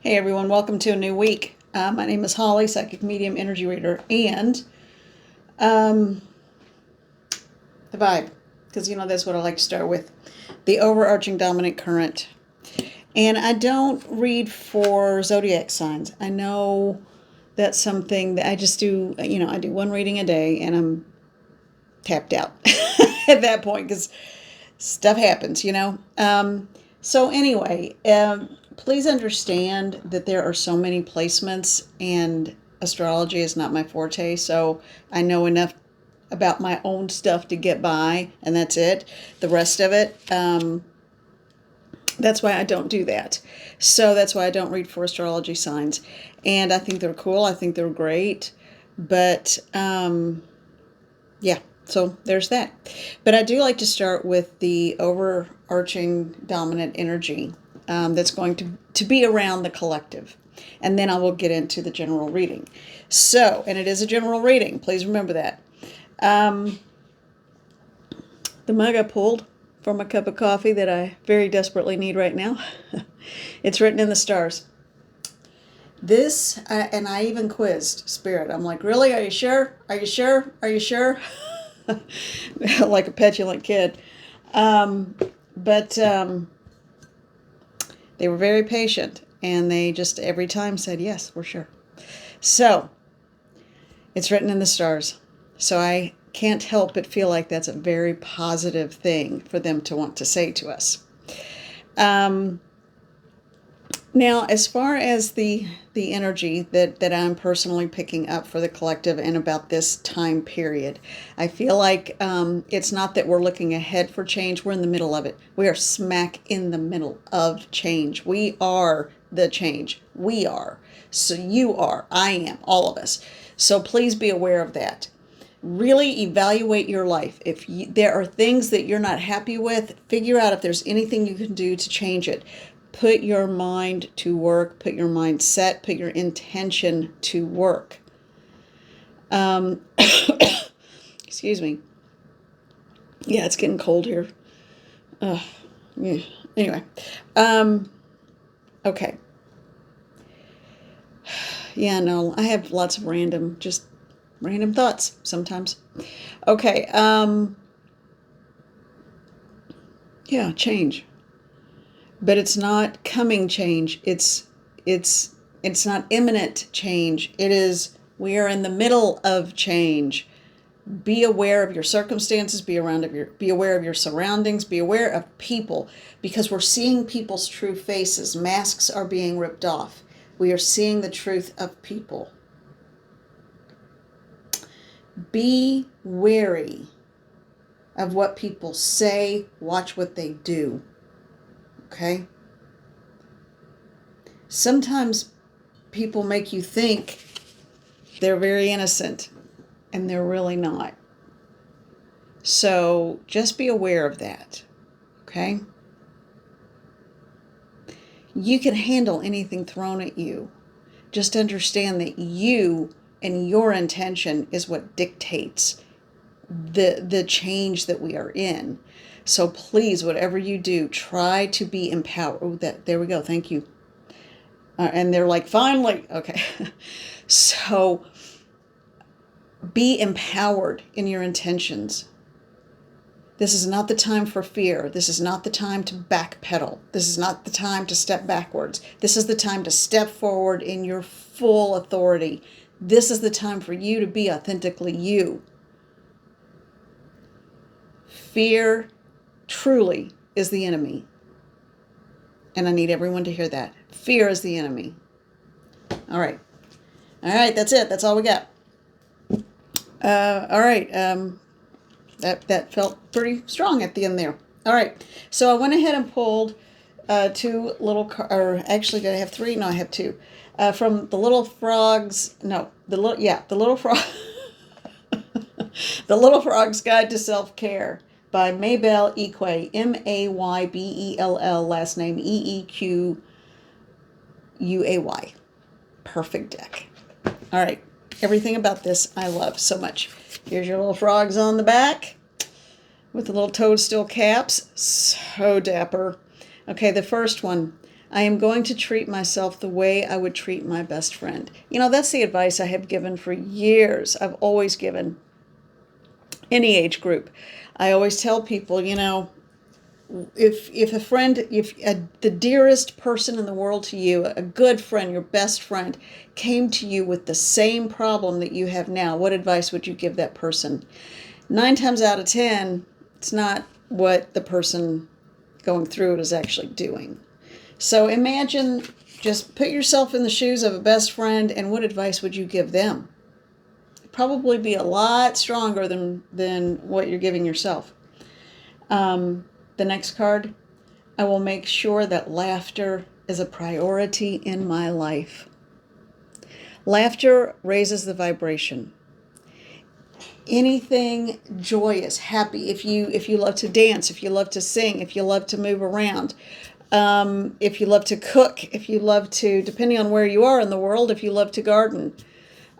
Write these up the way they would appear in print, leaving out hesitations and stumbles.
Hey everyone, welcome to a new week. My name is Holly, Psychic Medium Energy Reader, and um, the vibe, because that's what I like to start with, the overarching dominant current. And I don't read for zodiac signs. I know that's something that I just do, I do one reading a day and I'm tapped out at that point because stuff happens. So anyway, please understand that there are so many placements and astrology is not my forte. So I know enough about my own stuff to get by, and that's it. The rest of it, that's why I don't do that. So that's why I don't read for astrology signs. And I think they're cool. I think they're great. But yeah, so there's that. But I do like to start with the overarching dominant energy that's going to be around the collective. And then I will get into the general reading. So, and it is a general reading. Please remember that. The mug I pulled for my cup of coffee that I very desperately need right now. It's written in the stars. This, and I even quizzed Spirit. I'm like, really? Are you sure? Are you sure? Are you sure? Like a petulant kid. But they were very patient, and they just every time said, yes, we're sure. So, it's written in the stars. So I can't help but feel like that's a very positive thing for them to want to say to us. Now, as far as the energy that I'm personally picking up for the collective and about this time period, I feel like it's not that we're looking ahead for change. We're in the middle of it. We are smack in the middle of change. We are the change. We are. So you are. I am. All of us. So please be aware of that. Really evaluate your life. If there are things that you're not happy with, figure out if there's anything you can do to change it. Put your mind to work, put your mindset, put your intention to work. Excuse me. Yeah, it's getting cold here. Yeah. Anyway. Okay. Yeah, no, I have lots of random thoughts sometimes. Okay. Yeah, change. But it's not coming change. It's not imminent change. It is we are in the middle of change. Be aware of your circumstances, be aware of your surroundings, be aware of people, because we're seeing people's true faces. Masks are being ripped off. We are seeing the truth of people. Be wary of what people say, watch what they do. Okay? Sometimes people make you think they're very innocent, and they're really not. So just be aware of that. Okay? You can handle anything thrown at you. Just understand that you and your intention is what dictates the change that we are in. So please, whatever you do, try to be empowered. Oh, there we go. Thank you. And they're like, finally. Okay. So be empowered in your intentions. This is not the time for fear. This is not the time to backpedal. This is not the time to step backwards. This is the time to step forward in your full authority. This is the time for you to be authentically you. Fear truly is the enemy. And I need everyone to hear that. Fear is the enemy. All right. All right, that's it. That's all we got. All right. That felt pretty strong at the end there. All right. So I went ahead and pulled two little, or actually, did I have three? No, I have two. From the Little Frogs. No, the Little Frog. The Little Frog's Guide to Self-Care by Maybell Equay, Maybell, last name Eequuay. Perfect deck. All right. Everything about this I love so much. Here's your little frogs on the back with the little toadstool caps. So dapper. Okay, the first one. I am going to treat myself the way I would treat my best friend. That's the advice I have given for years. I've always given any age group. I always tell people, if a friend, the dearest person in the world to you, a good friend, your best friend, came to you with the same problem that you have now, what advice would you give that person? 9 times out of 10, it's not what the person going through it is actually doing. So imagine, just put yourself in the shoes of a best friend, and what advice would you give them? It'd probably be a lot stronger than what you're giving yourself. The next card, I will make sure that laughter is a priority in my life. Laughter raises the vibration. Anything joyous, happy, if you love to dance, if you love to sing, if you love to move around, if you love to cook, if you love to, depending on where you are in the world, if you love to garden,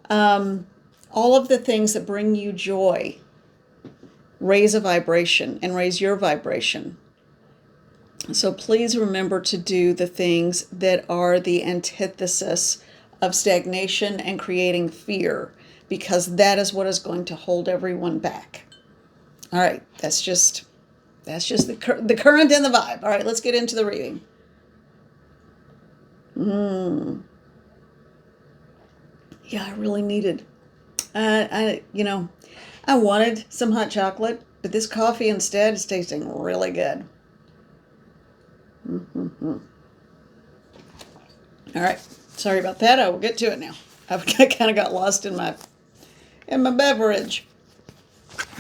all of the things that bring you joy raise a vibration and raise your vibration. So please remember to do the things that are the antithesis of stagnation and creating fear, because that is what is going to hold everyone back. All right, that's just the current and the vibe. All right, let's get into the reading. Yeah, I really needed. I wanted some hot chocolate, but this coffee instead is tasting really good. All right, sorry about that. I will get to it now. I kind of got lost in my beverage.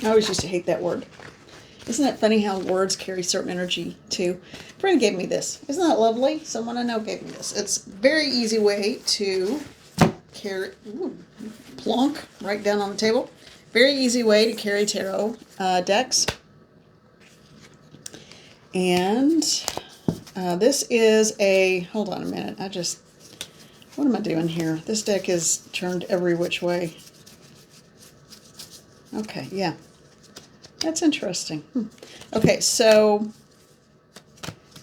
I always used to hate that word. Isn't it funny how words carry certain energy too? A friend gave me this. Isn't that lovely? Someone I know gave me this. It's a very easy way to carry, plonk right down on the table. Very easy way to carry tarot decks. And this is hold on a minute. What am I doing here? This deck is turned every which way. Okay, yeah. That's interesting. Okay, so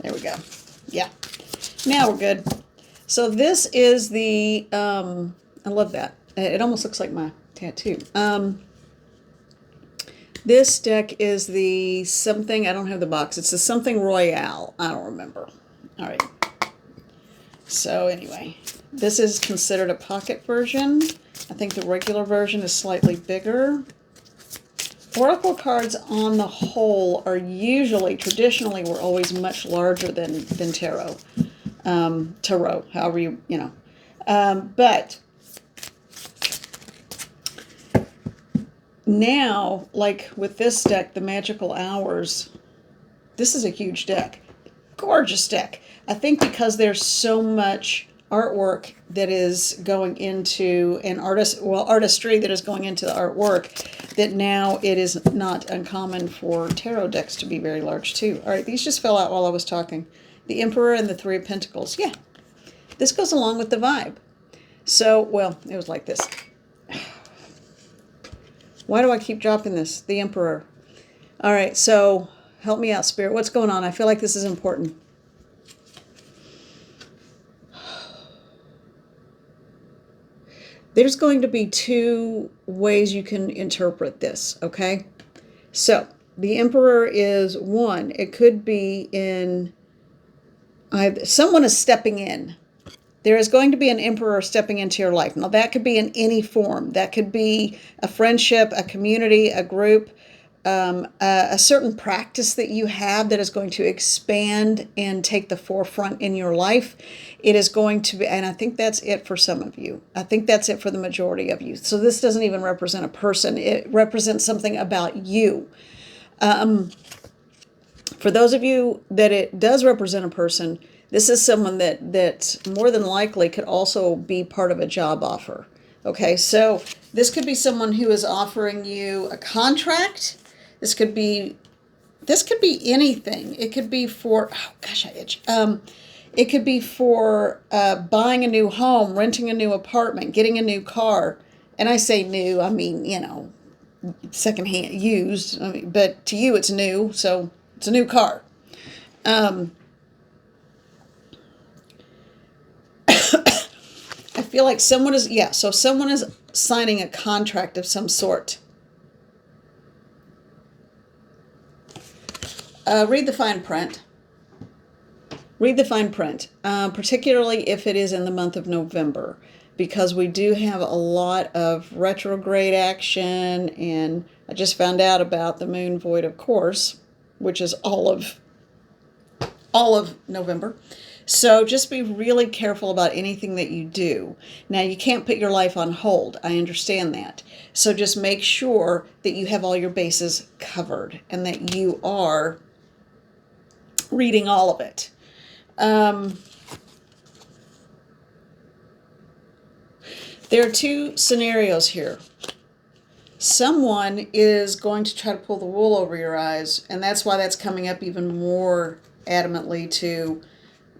there we go. Yeah. Now we're good. So this is the, I love that. It almost looks like my tattoo. This deck is the something, I don't have the box. It's the something Royale. I don't remember. All right. So anyway, this is considered a pocket version. I think the regular version is slightly bigger. Oracle cards on the whole are traditionally were always much larger than tarot. Tarot, however you know. But now, like with this deck, the Magical Hours, this is a huge deck. Gorgeous deck. I think because there's so much artwork that is going into artistry that is going into the artwork, that now it is not uncommon for tarot decks to be very large too. All right, these just fell out while I was talking. The Emperor and the Three of Pentacles. Yeah, this goes along with the vibe. So, well, it was like this. Why do I keep dropping this? The Emperor. All right, so help me out, Spirit. What's going on? I feel like this is important. There's going to be 2 ways you can interpret this, okay? So, the Emperor is 1. It could be someone is stepping in. There is going to be an Emperor stepping into your life. Now, that could be in any form. That could be a friendship, a community, a group, a certain practice that you have that is going to expand and take the forefront in your life. It is going to be, and I think that's it for some of you. I think that's it for the majority of you. So this doesn't even represent a person. It represents something about you. For those of you that it does represent a person, this is someone that more than likely could also be part of a job offer. Okay, so this could be someone who is offering you a contract. This could be anything. It could be for, oh gosh, I itch. It could be for buying a new home, renting a new apartment, getting a new car. And I say new, I mean, secondhand, used. I mean, but to you, it's new, so it's a new car. feel like someone is, so someone is signing a contract of some sort. Read the fine print. Read the fine print, particularly if it is in the month of November, because we do have a lot of retrograde action, and I just found out about the moon void, of course, which is all of November. So just be really careful about anything that you do. Now, you can't put your life on hold. I understand that. So just make sure that you have all your bases covered and that you are reading all of it. There are two scenarios here. Someone is going to try to pull the wool over your eyes, and that's why that's coming up even more adamantly to,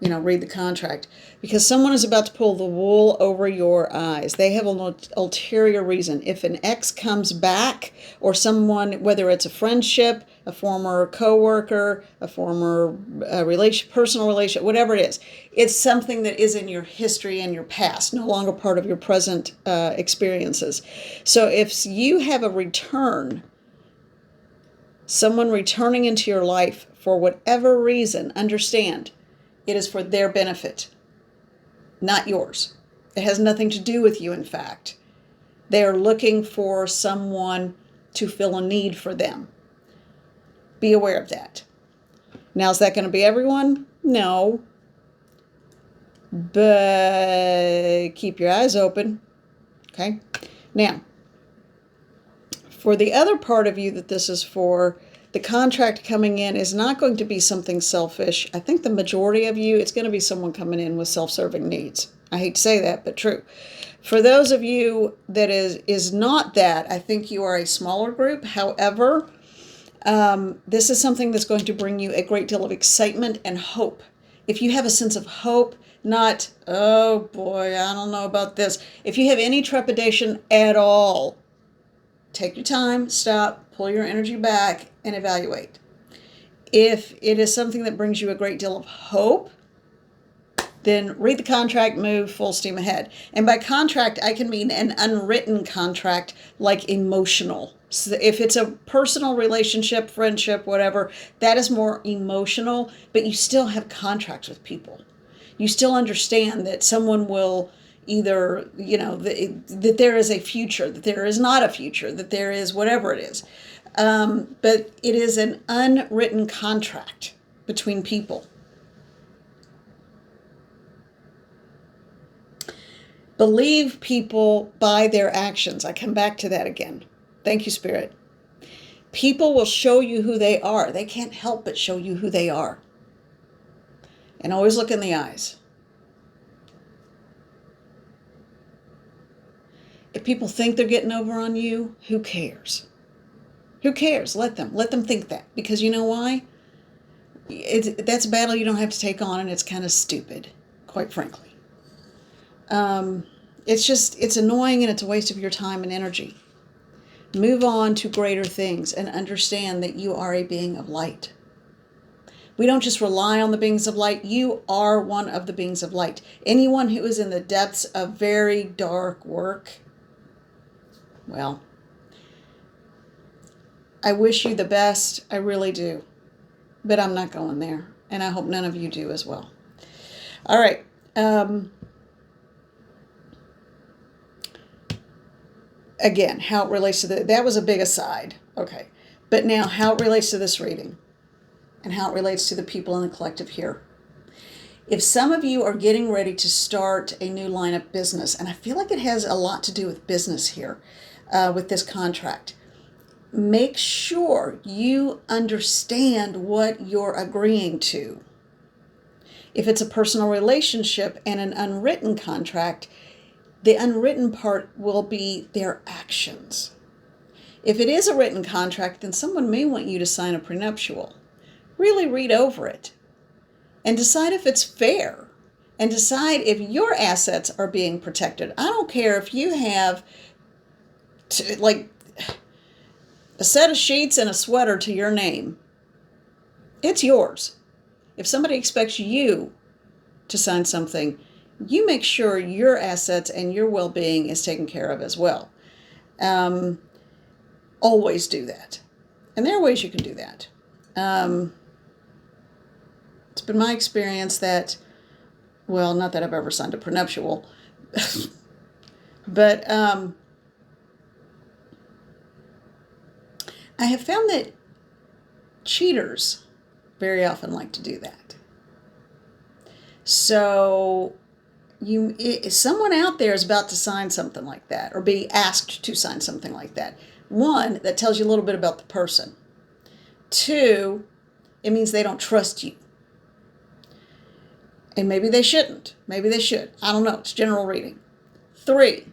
read the contract. Because someone is about to pull the wool over your eyes. They have an ulterior reason. If an ex comes back, or someone, whether it's a friendship, a former coworker, a former personal relationship, whatever it is, it's something that is in your history and your past, no longer part of your present experiences. So if you have a return, someone returning into your life for whatever reason, understand, it is for their benefit, not yours. It has nothing to do with you, in fact. They are looking for someone to fill a need for them. Be aware of that. Now, is that going to be everyone? No. But keep your eyes open. Okay? Now, for the other part of you that this is for, the contract coming in is not going to be something selfish. I think the majority of you, it's going to be someone coming in with self-serving needs. I hate to say that, but true. For those of you that is not that, I think you are a smaller group. However, this is something that's going to bring you a great deal of excitement and hope. If you have a sense of hope, not, oh boy, I don't know about this. If you have any trepidation at all, take your time, stop, pull your energy back, and evaluate. If it is something that brings you a great deal of hope, then read the contract, move full steam ahead. And by contract, I can mean an unwritten contract, like emotional. So if it's a personal relationship, friendship, whatever, that is more emotional, but you still have contracts with people. You still understand that someone will either, that there is a future, that there is not a future, that there is whatever it is. But it is an unwritten contract between people. Believe people by their actions. I come back to that again. Thank you, Spirit. People will show you who they are. They can't help but show you who they are. And always look in the eyes. If people think they're getting over on you, who cares? Who cares? Let them think that. Because you know why? That's a battle you don't have to take on, and it's kind of stupid, quite frankly. It's annoying, and it's a waste of your time and energy. Move on to greater things and understand that you are a being of light. We don't just rely on the beings of light. You are one of the beings of light. Anyone who is in the depths of very dark work, well, I wish you the best. I really do. But I'm not going there. And I hope none of you do as well. All right. Again, how it relates to that was a big aside. Okay. But now how it relates to this reading and how it relates to the people in the collective here. If some of you are getting ready to start a new line of business, and I feel like it has a lot to do with business here, with this contract, make sure you understand what you're agreeing to. If it's a personal relationship and an unwritten contract, the unwritten part will be their actions. If it is a written contract, then someone may want you to sign a prenuptial. Really read over it and decide if it's fair, and decide if your assets are being protected. I don't care if you have like a set of sheets and a sweater to your name. It's yours. If somebody expects you to sign something, you make sure your assets and your well-being is taken care of as well. Always do that. And there are ways you can do that. It's been my experience that, well, not that I've ever signed a prenuptial, but I have found that cheaters very often like to do that. So someone out there is about to sign something like that, or be asked to sign something like that. One, that tells you a little bit about the person. Two, it means they don't trust you. And maybe they shouldn't. Maybe they should. I don't know. It's general reading. Three,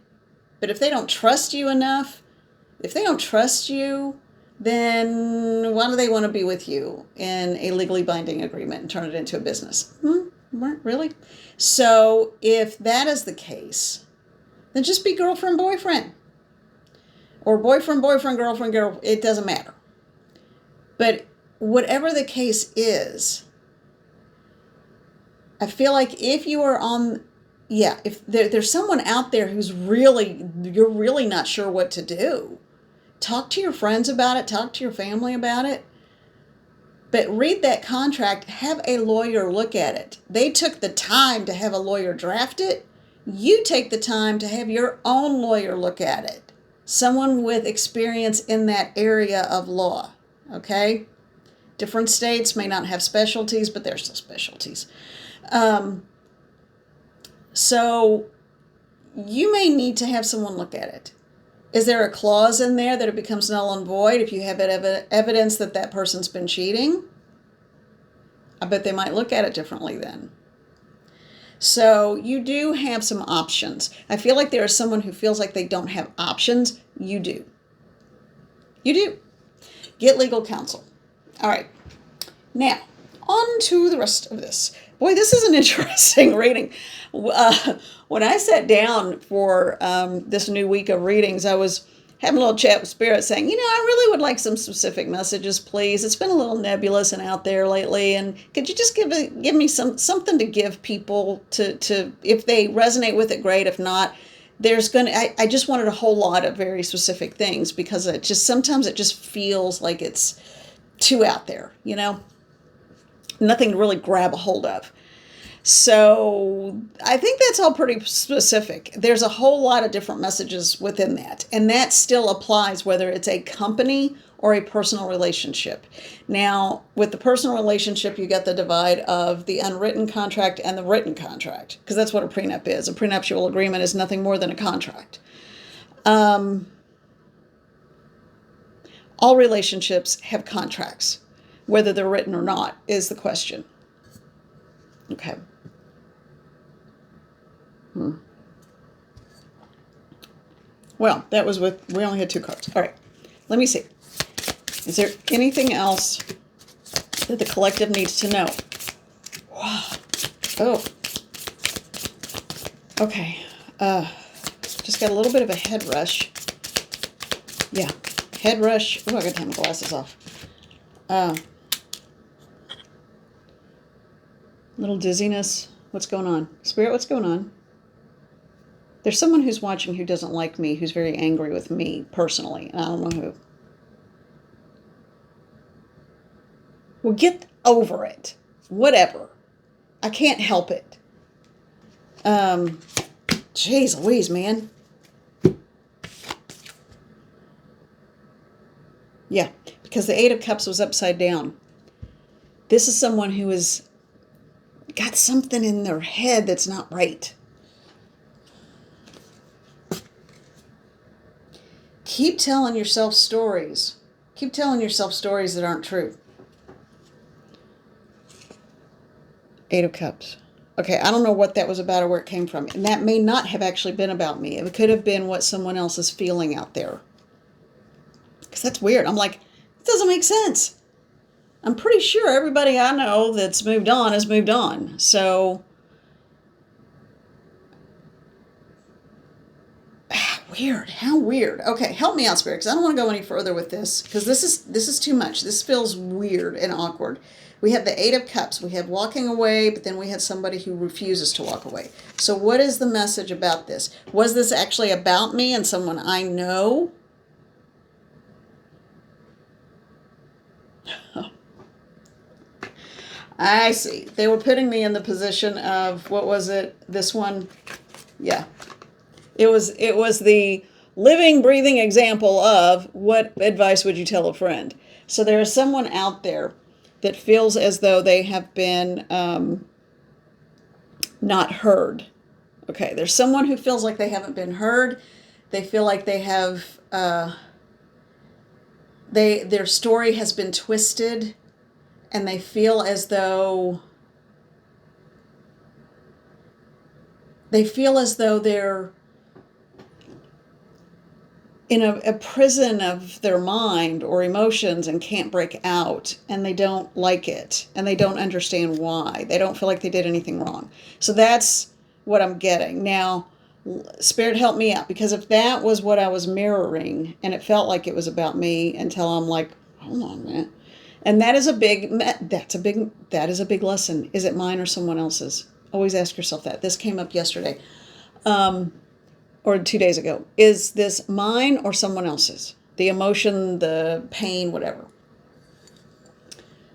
but if they don't trust you enough, then why do they want to be with you in a legally binding agreement and turn it into a business? Really? So if that is the case, then just be girlfriend, boyfriend. Or boyfriend, boyfriend, girlfriend, girl. It doesn't matter. But whatever the case is, I feel like if you are if there's someone out there you're really not sure what to do, talk to your friends about it, talk to your family about it. But read that contract, have a lawyer look at it. They took the time to have a lawyer draft it. You take the time to have your own lawyer look at it. Someone with experience in that area of law, okay? Different states may not have specialties, but they're still specialties. So you may need to have someone look at it. Is there a clause in there that it becomes null and void if you have evidence that that person's been cheating? I bet they might look at it differently then. So you do have some options. I feel like there is someone who feels like they don't have options. You do. You do. Get legal counsel. All right. Now, on to the rest of this. Boy, this is an interesting reading. When I sat down for this new week of readings, I was having a little chat with Spirit saying, I really would like some specific messages, please. It's been a little nebulous and out there lately, and could you just give me something to give people to if they resonate with it, great. If not, I just wanted a whole lot of very specific things, because sometimes it just feels like it's too out there, nothing to really grab a hold of. So I think that's all pretty specific. There's a whole lot of different messages within that. And that still applies whether it's a company or a personal relationship. Now, with the personal relationship, you get the divide of the unwritten contract and the written contract, because that's what a prenup is. A prenuptial agreement is nothing more than a contract. All relationships have contracts. Whether they're written or not is the question. Okay. Well, we only had 2 cards. All right. Let me see. Is there anything else that the collective needs to know? Wow. Oh. Okay. Just got a little bit of a head rush. Yeah. Head rush. Oh, I got to have my glasses off. Little dizziness. What's going on? Spirit, what's going on? There's someone who's watching who doesn't like me, who's very angry with me personally, and I don't know who. Well, get over it. Whatever. I can't help it. Jeez Louise, man. Yeah, because the 8 of Cups was upside down. This is someone who has got something in their head that's not right. Keep telling yourself stories. Keep telling yourself stories that aren't true. 8 of Cups. Okay, I don't know what that was about or where it came from. And that may not have actually been about me. It could have been what someone else is feeling out there. Because that's weird. I'm like, it doesn't make sense. I'm pretty sure everybody I know that's moved on has moved on. So, Weird. How weird. Okay, help me out, Spirit, because I don't want to go any further with this, because this is too much. This feels weird and awkward. We have the Eight of Cups. We have walking away, but then we have somebody who refuses to walk away. So what is the message about this? Was this actually about me and someone I know? I see. They were putting me in the position of, what was it? This one? Yeah. It was the living, breathing example of what advice would you tell a friend? So there is someone out there that feels as though they have been not heard. Okay, there's someone who feels like they haven't been heard. They feel like they have, their story has been twisted, and they feel as though they're in a prison of their mind or emotions and can't break out, and they don't like it, and they don't understand why. They don't feel like they did anything wrong. So that's what I'm getting. Now, Spirit, help me out, because if that was what I was mirroring, and it felt like it was about me until I'm like, hold on a minute. And that is a big lesson. Is it mine or someone else's? Always ask yourself that. This came up yesterday. Or 2 days ago. Is this mine or someone else's? The emotion, the pain, whatever.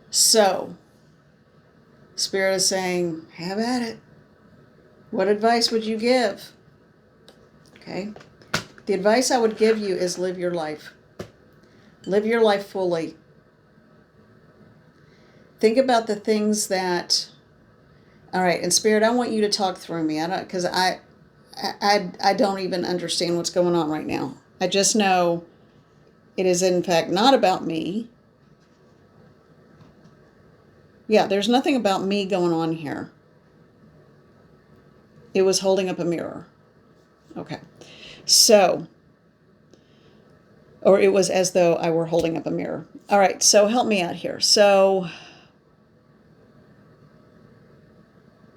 So, Spirit is saying, have at it. What advice would you give? Okay. The advice I would give you is live your life. Live your life fully. Think about the things that, all right, and Spirit, I want you to talk through me. Because I don't even understand what's going on right now. I just know it is in fact not about me. Yeah, there's nothing about me going on here. It was holding up a mirror. Okay. So, or it was as though I were holding up a mirror. All right, so help me out here. So,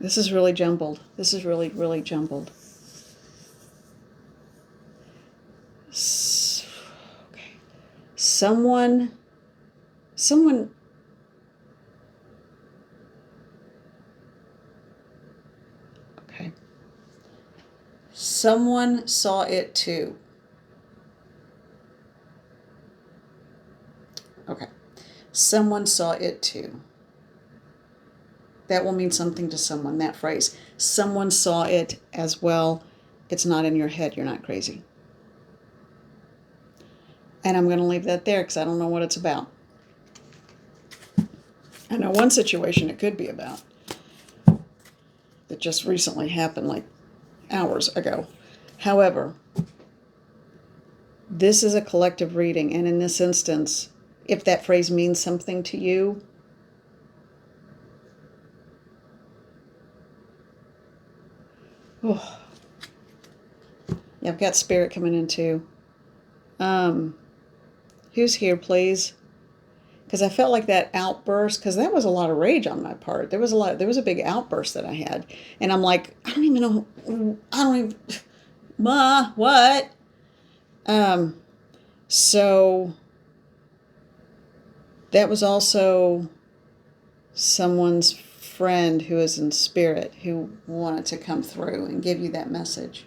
this is really jumbled. This is really, really jumbled. Okay. Someone, okay. Someone saw it too. Okay. Someone saw it too. That will mean something to someone, that phrase. Someone saw it as well. It's not in your head. You're not crazy. And I'm going to leave that there because I don't know what it's about. I know one situation it could be about that just recently happened, like hours ago. However, this is a collective reading, and in this instance, if that phrase means something to you, oh, yeah, I've got Spirit coming in too. Who's here, please? Because I felt like that outburst, because that was a lot of rage on my part. There was a big outburst that I had. And I'm like, Ma, what? So that was also someone's friend who is in spirit who wanted to come through and give you that message.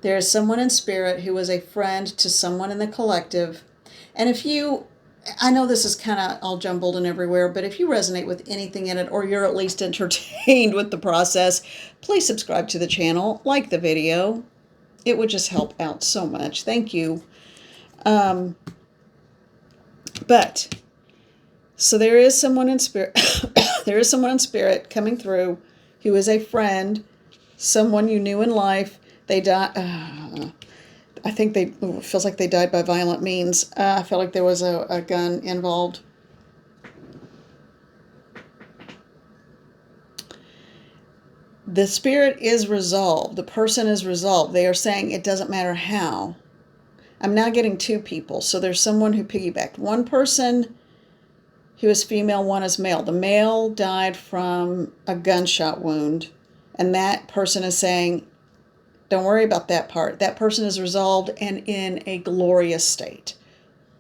There is someone in spirit who is a friend to someone in the collective. And I know this is kind of all jumbled and everywhere, but if you resonate with anything in it, or you're at least entertained with the process, please subscribe to the channel, like the video. It would just help out so much. Thank you. But, so there is someone in spirit, there is someone in spirit coming through who is a friend, someone you knew in life. They died, I think it feels like they died by violent means. I felt like there was a gun involved. The spirit is resolved. The person is resolved. They are saying it doesn't matter how. I'm now getting two people. So there's someone who piggybacked. One person who is female, one is male. The male died from a gunshot wound. And that person is saying, Don't worry about that part. That person is resolved and in a glorious state.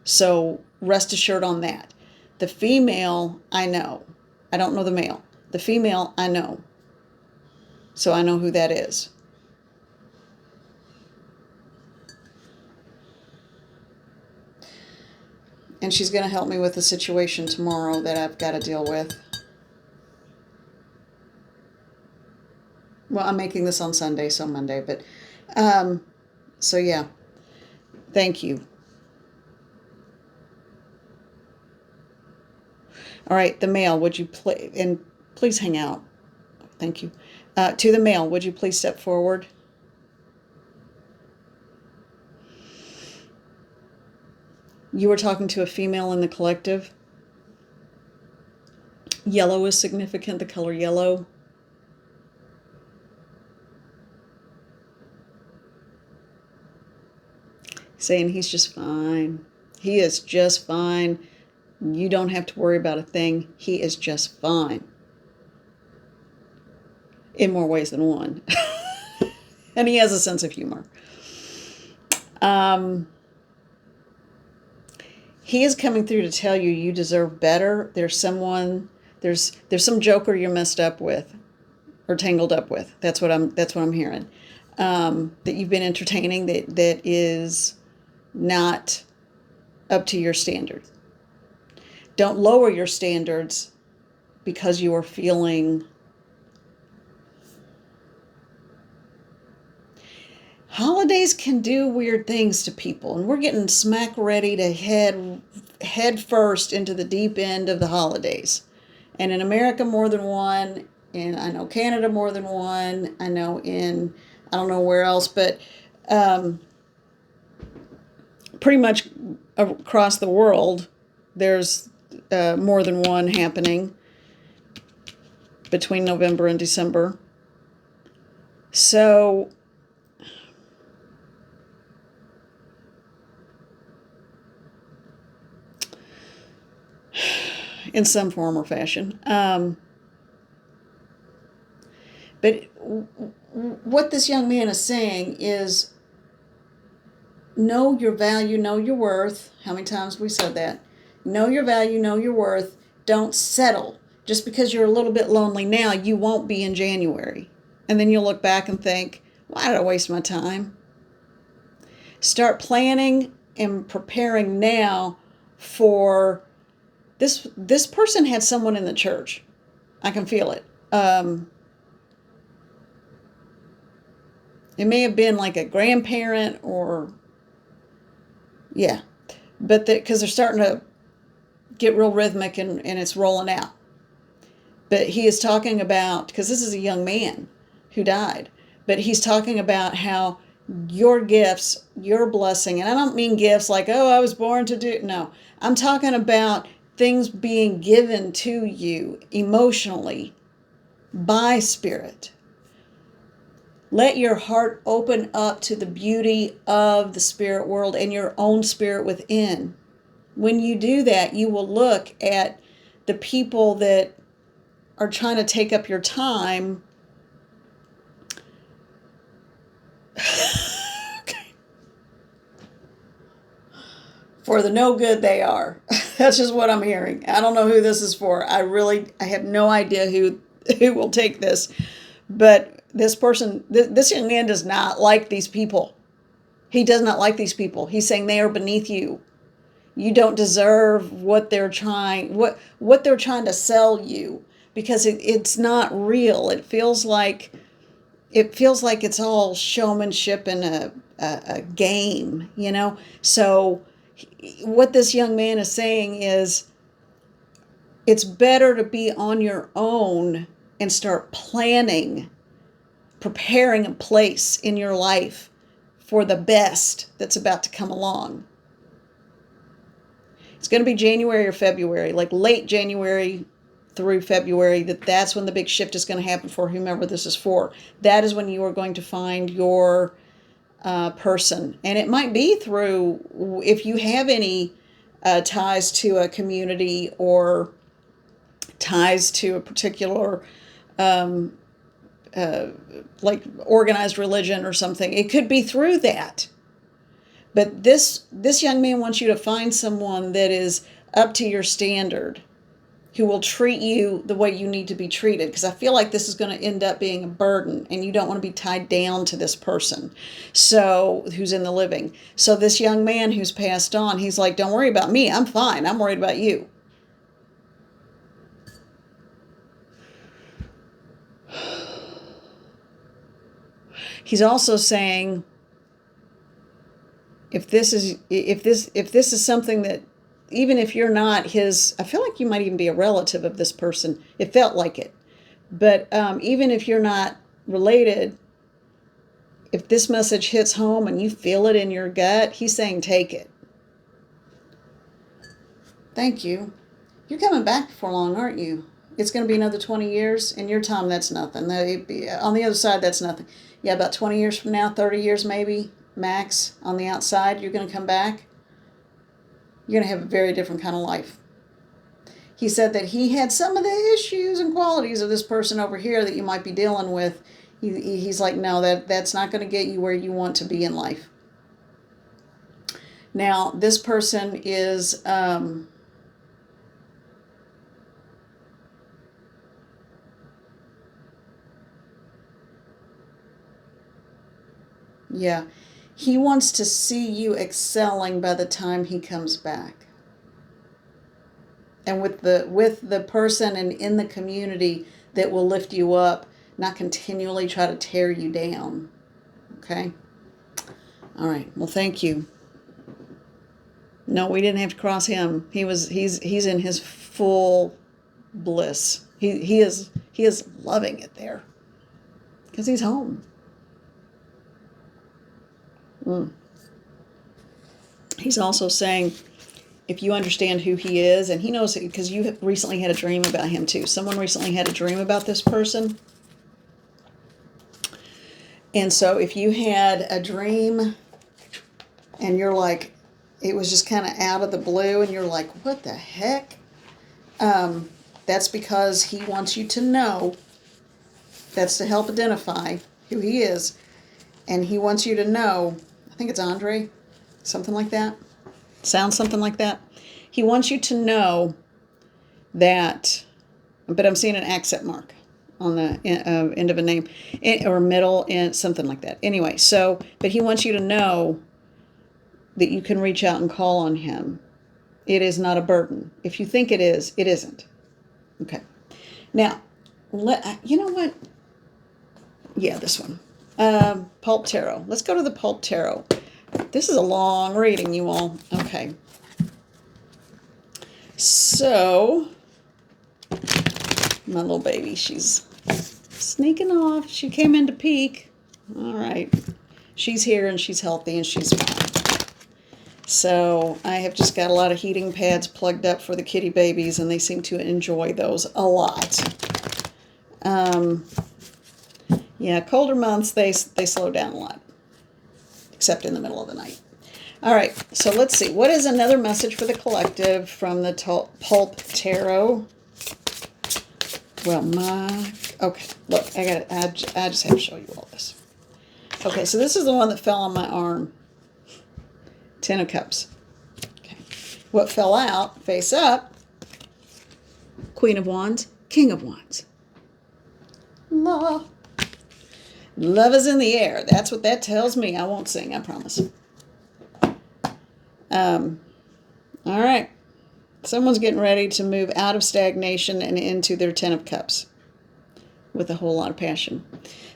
So rest assured on that. The female, I know. I don't know the male. The female, I know. So I know who that is. And she's going to help me with the situation tomorrow that I've got to deal with. Well, I'm making this on Sunday, so Monday. But, so yeah. Thank you. All right, the male, would you please hang out. Thank you. To the male, would you please step forward? You were talking to a female in the collective. Yellow is significant, the color yellow. Saying he's just fine. He is just fine. You don't have to worry about a thing. He is just fine. In more ways than one. And he has a sense of humor. He is coming through to tell you you deserve better. There's some joker you're messed up with or tangled up with. That's what I'm hearing. That you've been entertaining that is not up to your standards. Don't lower your standards because you are feeling holidays can do weird things to people, and we're getting smack ready to head first into the deep end of the holidays. And in America more than one, and I know Canada more than one, I know I don't know where else, but pretty much across the world there's more than one happening between November and December. So in some form or fashion. But what this young man is saying is know your value, know your worth. How many times we said that? Know your value, know your worth. Don't settle. Just because you're a little bit lonely now, you won't be in January. And then you'll look back and think, why did I waste my time? Start planning and preparing now for this. This person had someone in the church. I can feel it. It may have been like a grandparent or, yeah. But because they're starting to get real rhythmic and it's rolling out. But he is talking about, because this is a young man who died, but he's talking about how your gifts, your blessing, and I don't mean gifts like, oh, I was born to do, no. I'm talking about things being given to you emotionally by spirit. Let your heart open up to the beauty of the spirit world and your own spirit within. When you do that, you will look at the people that are trying to take up your time. Okay. For the no good they are. That's just what I'm hearing. I don't know who this is for. I have no idea who will take this. But this person, this young man does not like these people. He does not like these people. He's saying they are beneath you. You don't deserve what they're trying to sell you, because it's not real. It feels like it's all showmanship and a game, you know? So what this young man is saying is it's better to be on your own and start planning, preparing a place in your life for the best that's about to come along. It's going to be January or February, like late January through February, that's when the big shift is going to happen for whomever this is for. That is when you are going to find your person. And it might be through, if you have any ties to a community or ties to a particular like organized religion or something. It could be through that. But this young man wants you to find someone that is up to your standard, who will treat you the way you need to be treated. Because I feel like this is going to end up being a burden, and you don't want to be tied down to this person, so who's in the living. So this young man who's passed on, he's like, don't worry about me. I'm fine. I'm worried about you. He's also saying, if this is something that, even if you're not his, I feel like you might even be a relative of this person. It felt like it. But even if you're not related, if this message hits home and you feel it in your gut, he's saying take it. Thank you. You're coming back before long, aren't you? It's going to be another 20 years. In your time, that's nothing. On the other side, that's nothing. Yeah, about 20 years from now, 30 years maybe, max, on the outside, you're going to come back. You're going to have a very different kind of life. He said that he had some of the issues and qualities of this person over here that you might be dealing with. He's like, no, that's not going to get you where you want to be in life. Now, this person is... yeah, he wants to see you excelling by the time he comes back. And with the person and in the community that will lift you up, not continually try to tear you down. Okay? All right. Well, thank you. No, we didn't have to cross him. He's in his full bliss. He is loving it there. Because he's home. He's also saying, if you understand who he is, and he knows it because you recently had a dream about him too. Someone recently had a dream about this person. And so if you had a dream and you're like, it was just kind of out of the blue and you're like, what the heck? That's because he wants you to know. That's to help identify who he is. And he wants you to know, I think it's Andre, something like that. Sounds something like that. He wants you to know that, but I'm seeing an accent mark on the end of a name, or middle, and something like that. Anyway, so, but he wants you to know that you can reach out and call on him. It is not a burden. If you think it is, it isn't. Okay. Now, you know what? Yeah, this one. Pulp Tarot. Let's go to the Pulp Tarot. This is a long reading, you all. Okay. So, my little baby, she's sneaking off. She came in to peek. All right. She's here and she's healthy and she's fine. So, I have just got a lot of heating pads plugged up for the kitty babies, and they seem to enjoy those a lot. Yeah, colder months, they slow down a lot, except in the middle of the night. All right, so let's see. What is another message for the collective from the Pulp Tarot? Well, okay, look, I just have to show you all this. Okay, so this is the one that fell on my arm. Ten of Cups. Okay, what fell out, face up, Queen of Wands, King of Wands. Love is in the air. That's what that tells me. I won't sing, I promise. All right. Someone's getting ready to move out of stagnation and into their Ten of Cups with a whole lot of passion.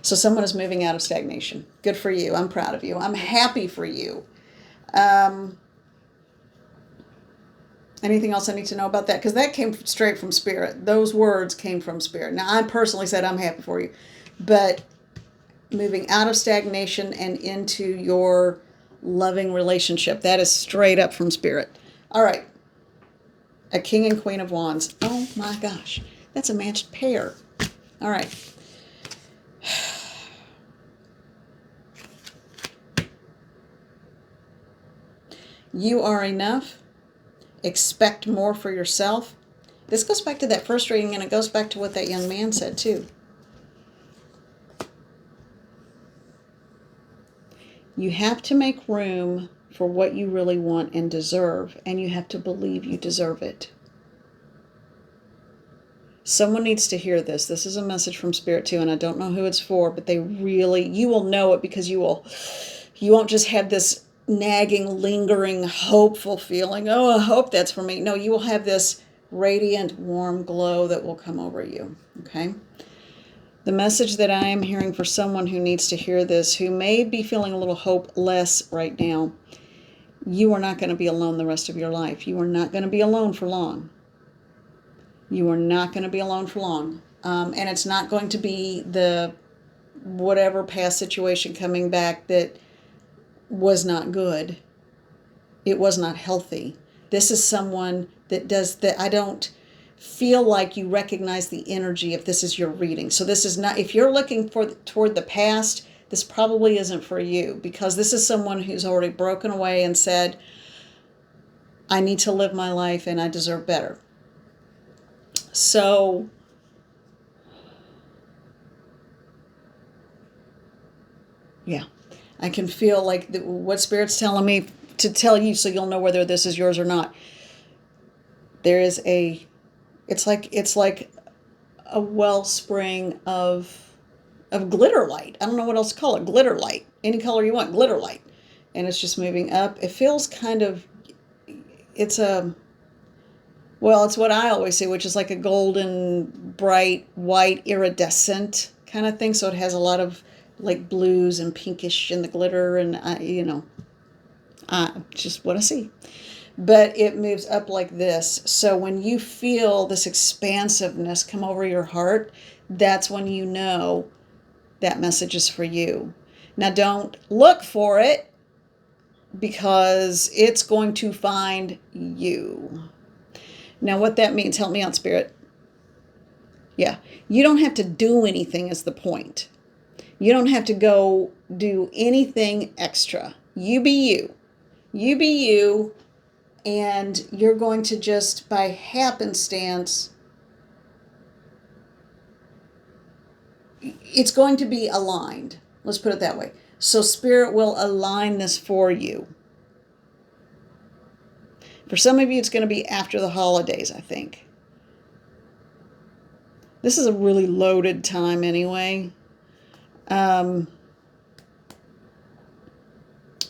So someone is moving out of stagnation. Good for you. I'm proud of you. I'm happy for you. Anything else I need to know about that? Because that came straight from Spirit. Those words came from Spirit. Now, I personally said I'm happy for you. But moving out of stagnation and into your loving relationship, that is straight up from Spirit. All right. A King and Queen of Wands. Oh, my gosh. That's a matched pair. All right. You are enough. Expect more for yourself. This goes back to that first reading, and it goes back to what that young man said, too. You have to make room for what you really want and deserve, and you have to believe you deserve it. Someone needs to hear this. This is a message from Spirit too, and I don't know who it's for, but you will know it, because you won't just have this nagging, lingering, hopeful feeling. Oh, I hope that's for me. No, you will have this radiant, warm glow that will come over you. Okay? The message that I am hearing for someone who needs to hear this, who may be feeling a little hopeless right now, you are not going to be alone the rest of your life. You are not going to be alone for long. You are not going to be alone for long. And it's not going to be the whatever past situation coming back that was not good. It was not healthy. This is someone that does that. I don't feel like you recognize the energy if this is your reading. So this is not, if you're looking toward the past, this probably isn't for you, because this is someone who's already broken away and said, I need to live my life and I deserve better. So yeah, I can feel like what Spirit's telling me to tell you, so you'll know whether this is yours or not. There is it's like a wellspring of glitter light. I don't know what else to call it. Glitter light. Any color you want, glitter light. And it's just moving up. It feels kind of, it's what I always say, which is like a golden, bright, white, iridescent kind of thing. So it has a lot of like blues and pinkish in the glitter, and just what I see. But it moves up like this. So when you feel this expansiveness come over your heart, that's when you know that message is for you. Now, don't look for it, because it's going to find you. Now, what that means, help me out, Spirit. Yeah, you don't have to do anything is the point. You don't have to go do anything extra. You be you. You be you, and you're going to just, by happenstance, it's going to be aligned. Let's put it that way. So Spirit will align this for you. For some of you, it's going to be after the holidays, I think. This is a really loaded time anyway.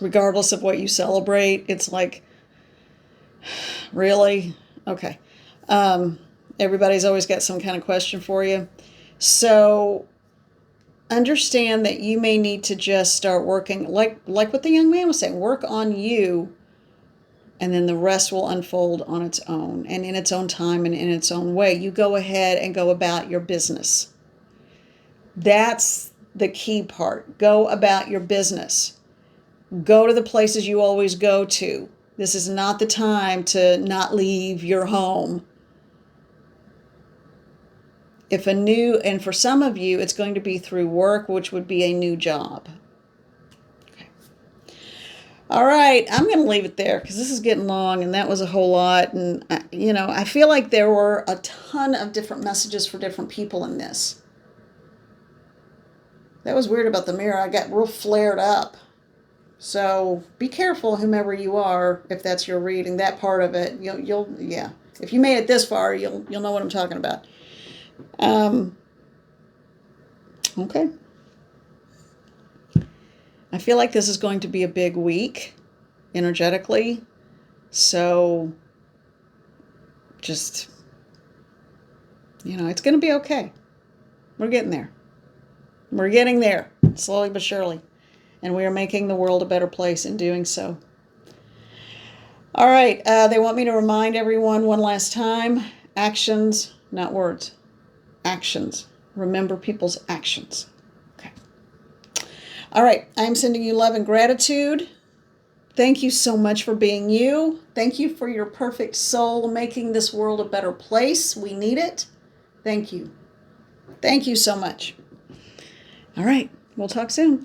Regardless of what you celebrate, it's like, really? Okay. Everybody's always got some kind of question for you. So understand that you may need to just start working, like what the young man was saying, work on you, and then the rest will unfold on its own and in its own time and in its own way. You go ahead and go about your business. That's the key part. Go about your business. Go to the places you always go to. This is not the time to not leave your home. And for some of you, it's going to be through work, which would be a new job. Okay. All right, I'm going to leave it there, because this is getting long, and that was a whole lot. And, I feel like there were a ton of different messages for different people in this. That was weird about the mirror. I got real flared up. So be careful, whomever you are, if that's your reading, that part of it. Yeah. If you made it this far, you'll know what I'm talking about. Okay. I feel like this is going to be a big week energetically. So just, it's going to be okay. We're getting there. We're getting there, slowly but surely. And we are making the world a better place in doing so. All right. They want me to remind everyone one last time. Actions, not words. Actions. Remember people's actions. Okay. All right. I'm sending you love and gratitude. Thank you so much for being you. Thank you for your perfect soul making this world a better place. We need it. Thank you. Thank you so much. All right. We'll talk soon.